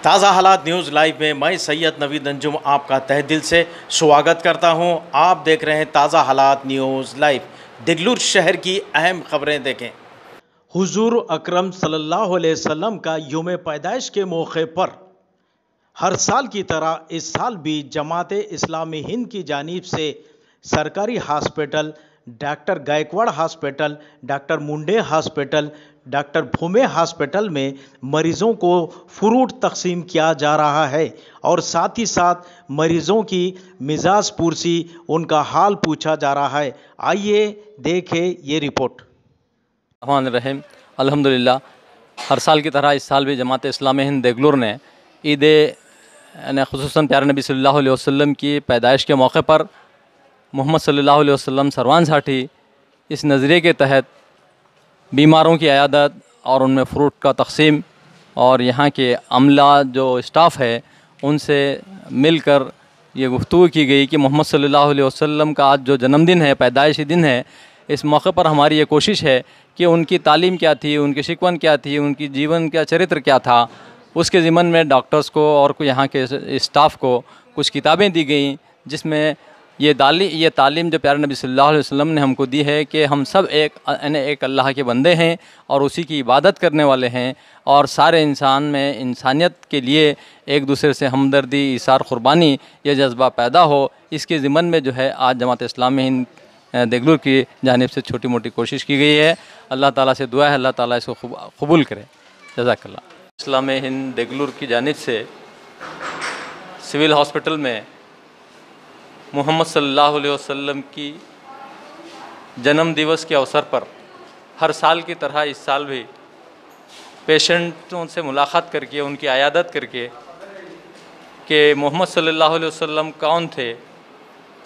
ताज़ा हालात news live में मैं सैयद नवीद अंजुम आपका तहे दिल से स्वागत करता हूं। आप देख रहे हैं ताज़ा हालात न्यूज़ लाइव। देगलूर शहर की अहम खबरें देखें। हुजूर अकरम सल्लल्लाहु अलैहि वसल्लम का यौम पैदाइश के मौके पर हर साल की तरह इस साल भी जमात इस्लामी हिंद की जानिब से सरकारी hospital, doctor Gaikwad hospital, doctor Munde hospital, doctor Bhume hospital में मरीज़ों को फ्रूट तकसीम किया जा रहा है और साथ ही साथ मरीज़ों की मिजाज पुरसी, उनका हाल पूछा जा रहा है। आइए देखें ये रिपोर्ट। रहमान अल्हम्दुलिल्लाह, हर साल की तरह इस साल भी जमात इस्लामी हिंद देगलूर ने ईद यानी खुसूसन प्यारे नबी सल्लल्लाहु अलैहि वसल्लम की पैदाइश के मौके पर मोहम्मद सल्लल्लाहु अलैहि वसल्लम सरवान साठी इस नज़रिए के तहत बीमारों की अयादत और उनमें फ़्रूट का तकसीम और यहाँ के अमला जो स्टाफ है उनसे मिलकर ये गुफ्तगू की गई कि मोहम्मद सल्लल्लाहु अलैहि वसल्लम का आज जो जन्मदिन है, पैदाइशी दिन है, इस मौके पर हमारी ये कोशिश है कि उनकी तालीम क्या थी, उनकी शिकवन क्या थी, उनकी जीवन का चरित्र क्या था, उसके ज़िमन में डॉक्टर्स को और यहाँ के स्टाफ को कुछ किताबें दी गई जिसमें ये तालीम जो प्यारे नबी सल्लल्लाहु अलैहि वसल्लम ने हमको दी है कि हम सब एक अल्लाह के बंदे हैं और उसी की इबादत करने वाले हैं और सारे इंसान में इंसानियत के लिए एक दूसरे से हमदर्दी, इसार, क़ुरबानी ये जज्बा पैदा हो, इसके ज़िमन में जो है आज जमात इस्लामी हिंद देगलूर की जानिब से छोटी मोटी कोशिश की गई है। अल्लाह ताला से दुआ है अल्लाह ताला इसको कबूल करे। जज़ाकल्लाह। इस्लामी हिंद देगलूर की जानिब से सिविल हॉस्पिटल में मोहम्मद सल्लल्लाहु अलैहि वसल्लम की जन्म दिवस के अवसर पर हर साल की तरह इस साल भी पेशेंटों से मुलाकात करके, उनकी अयादत करके कि मोहम्मद सल्लल्लाहु अलैहि वसल्लम कौन थे,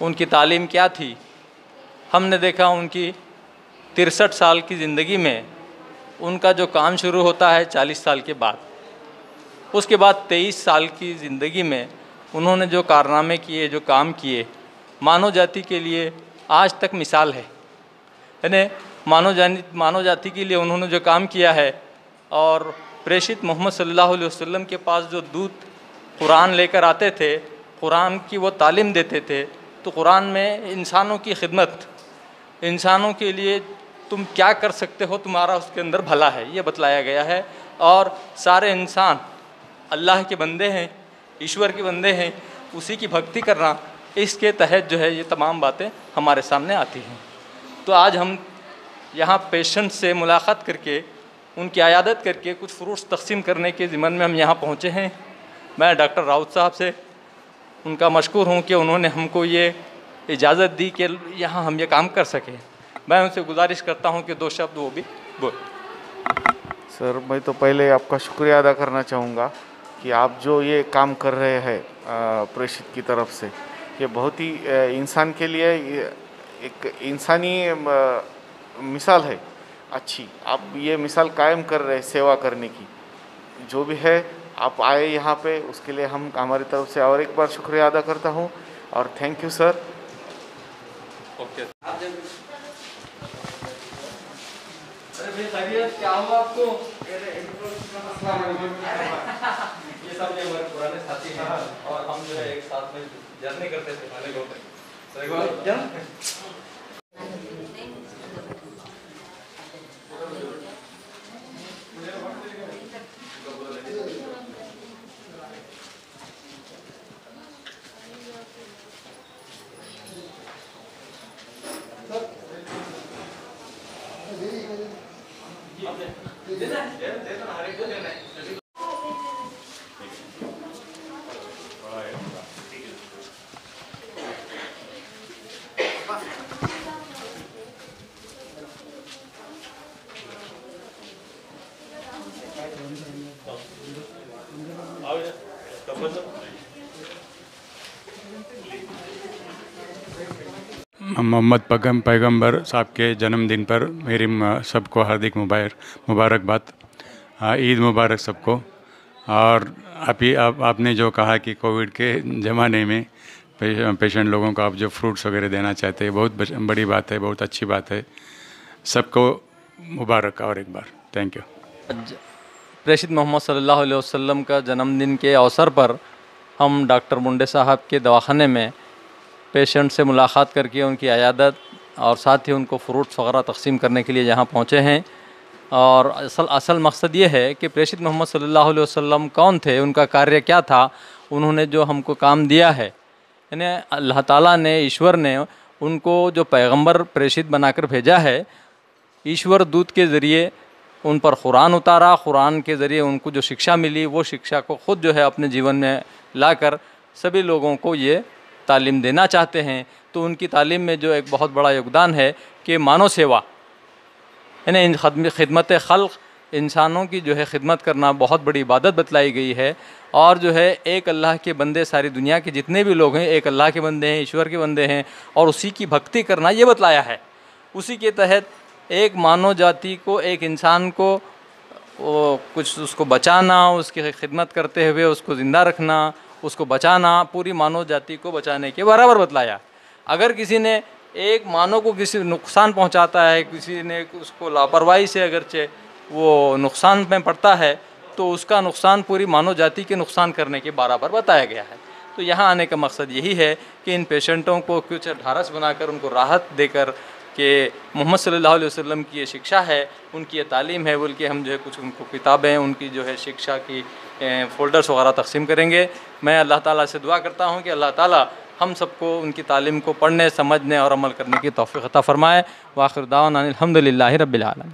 उनकी तालीम क्या थी, हमने देखा उनकी 63 साल की ज़िंदगी में उनका जो काम शुरू होता है 40 साल के बाद, उसके बाद 23 साल की ज़िंदगी में उन्होंने जो कारनामे किए, जो काम किए, मानव जाति के लिए आज तक मिसाल है। यानी मानव जाति के लिए उन्होंने जो काम किया है और प्रेषित मोहम्मद सल्लल्लाहु अलैहि वसल्लम के पास जो दूत कुरान लेकर आते थे, कुरान की वो तालीम देते थे, तो कुरान में इंसानों की खिदमत, इंसानों के लिए तुम क्या कर सकते हो, तुम्हारा उसके अंदर भला है, ये बतलाया गया है। और सारे इंसान अल्लाह के बंदे हैं, ईश्वर के बंदे हैं, उसी की भक्ति करना, इसके तहत जो है ये तमाम बातें हमारे सामने आती हैं। तो आज हम यहाँ पेशेंट से मुलाकात करके, उनकी अयादत करके कुछ फ्रूट्स तकसीम करने के ज़िमन में हम यहाँ पहुँचे हैं। मैं डॉक्टर राउत साहब से उनका मशकूर हूँ कि उन्होंने हमको ये इजाज़त दी कि यहाँ हम ये काम कर सकें। मैं उनसे गुजारिश करता हूँ कि 2 शब्द वो भी बोल। सर, मैं तो पहले आपका शुक्रिया अदा करना चाहूँगा कि आप जो ये काम कर रहे हैं प्रेषित की तरफ से, ये बहुत ही इंसान के लिए एक इंसानी मिसाल है अच्छी। आप ये मिसाल कायम कर रहे हैं सेवा करने की। जो भी है आप आए यहाँ पे, उसके लिए हम हमारी तरफ से और एक बार शुक्रिया अदा करता हूँ और थैंक यू सर। ओके। क्या हुआ आपको? ये सब हमारे पुराने साथी हैं और हम जो है एक साथ में जर्नी करते थे पहले। मोहम्मद पैगंबर साहब के जन्मदिन पर मेरी सबको हार्दिक मुबारकबाद। ईद मुबारक सबको। और आपने जो कहा कि कोविड के ज़माने में पेशेंट लोगों को आप जो फ्रूट्स वगैरह देना चाहते हैं, बहुत बड़ी बात है, बहुत अच्छी बात है। सबको मुबारक और एक बार थैंक यू। प्रेषित मोहम्मद सल्लल्लाहु अलैहि वसल्लम का जन्मदिन के अवसर पर हम डॉक्टर मुंडे साहब के दवाखाने में पेशेंट से मुलाकात करके उनकी अयादत और साथ ही उनको फ्रूट्स वगैरह तकसीम करने के लिए यहाँ पहुँचे हैं। और असल मकसद ये है कि प्रेषित मोहम्मद सल्लल्लाहु अलैहि वसल्लम कौन थे, उनका कार्य क्या था, उन्होंने जो हमको काम दिया है, यानी अल्लाह ताला ने, ईश्वर ने उनको जो पैगंबर प्रेषित बनाकर भेजा है, ईश्वर दूत के ज़रिए उन पर कुरान उतारा, कुरान के ज़रिए उनको जो शिक्षा मिली वो शिक्षा को ख़ुद जो है अपने जीवन में लाकर सभी लोगों को ये तालीम देना चाहते हैं। तो उनकी तालीम में जो एक बहुत बड़ा योगदान है कि मानव सेवा, यानी इन खिदमत खल्क़, इंसानों की जो है खिदमत करना बहुत बड़ी इबादत बतलाई गई है। और जो है एक अल्लाह के बंदे, सारी दुनिया के जितने भी लोग हैं एक अल्लाह के बंदे हैं, ईश्वर के बंदे हैं, और उसी की भक्ति करना ये बतलाया है। उसी के तहत एक मानव जाति को, एक इंसान को कुछ उसको बचाना, उसकी खिदमत करते हुए उसको ज़िंदा रखना, उसको बचाना, पूरी मानव जाति को बचाने के बराबर बतलाया। अगर किसी ने एक मानव को किसी नुकसान पहुंचाता है, किसी ने उसको लापरवाही से अगरचे वो नुकसान में पड़ता है, तो उसका नुकसान पूरी मानव जाति के नुकसान करने के बराबर बताया गया है। तो यहाँ आने का मकसद यही है कि इन पेशेंटों को कुछ ढारस बनाकर, उनको राहत देकर कि मोहम्मद सल्लल्लाहु अलैहि वसल्लम की ये शिक्षा है, उनकी ये तालीम है, बल्कि हम जो है कुछ उनको किताबें, उनकी जो है शिक्षा की फ़ोल्डर्स वगैरह तकसीम करेंगे। मैं अल्लाह ताला से दुआ करता हूँ कि अल्लाह ताला हम सबको उनकी तालीम को पढ़ने, समझने और अमल करने की तौफ़ीक़ अता फ़रमाए। व आखिर दावाना अल्हम्दुलिल्लाहि रब्बिल आलमीन।